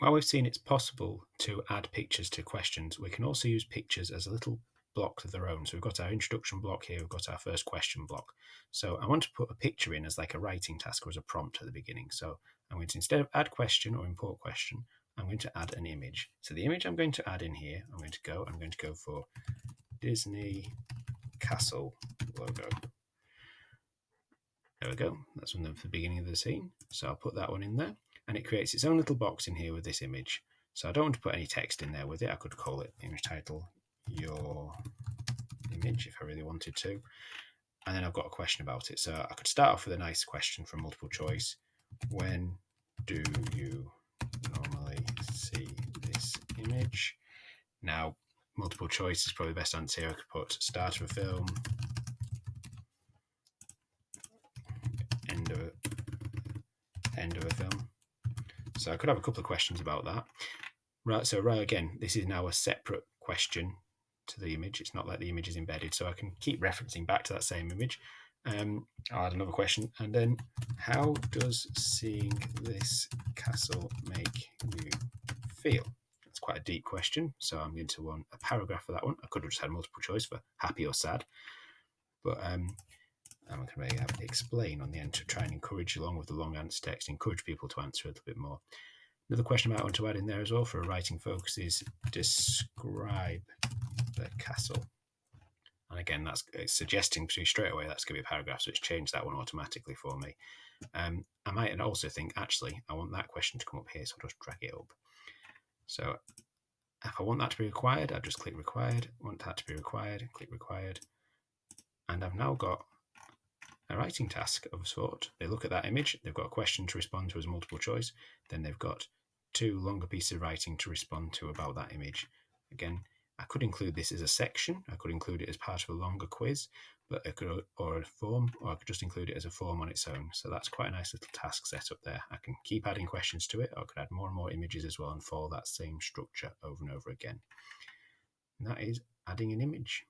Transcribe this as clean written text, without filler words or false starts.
While we've seen it's possible to add pictures to questions, we can also use pictures as a little block of their own. So we've got our introduction block here, we've got our first question block. So I want to put a picture in as like a writing task or as a prompt at the beginning. So I'm going to, instead of add question or import question, I'm going to add an image. So the image I'm going to add in here, I'm going to go for Disney Castle logo. There we go. That's from the beginning of the scene. So I'll put that one in there, and it creates its own little box in here with this image. So I don't want to put any text in there with it. I could call it image title your image if I really wanted to. And then I've got a question about it. So I could start off with a nice question from multiple choice. When do you normally see this image? Now, multiple choice is probably the best answer here. I could put start of a film, end of a film. So I could have a couple of questions about that. Right, so again, this is now a separate question to the image. It's not like the image is embedded, so I can keep referencing back to that same image. I'll add another question, and then how does seeing this castle make you feel? That's quite a deep question, so I'm going to want a paragraph for that one. I could have just had multiple choice for happy or sad, but I'm going to have explain on the end to try and encourage, along with the long answer text, encourage people to answer a little bit more. Another question I might want to add in there as well for a writing focus is describe the castle. And again, that's suggesting straight away that's going to be a paragraph, so it's changed that one automatically for me. I might also think, actually, I want that question to come up here, so I'll just drag it up. So if I want that to be required, I'll just click required. Want that to be required, click required. And I've now got a writing task of a sort. They look at that image, they've got a question to respond to as multiple choice, then they've got 2 longer pieces of writing to respond to about that image. Again, I could include this as a section, I could include it as part of a longer quiz, but or a form, or I could just include it as a form on its own. So that's quite a nice little task set up there. I can keep adding questions to it, or I could add more and more images as well and follow that same structure over and over again. And that is adding an image.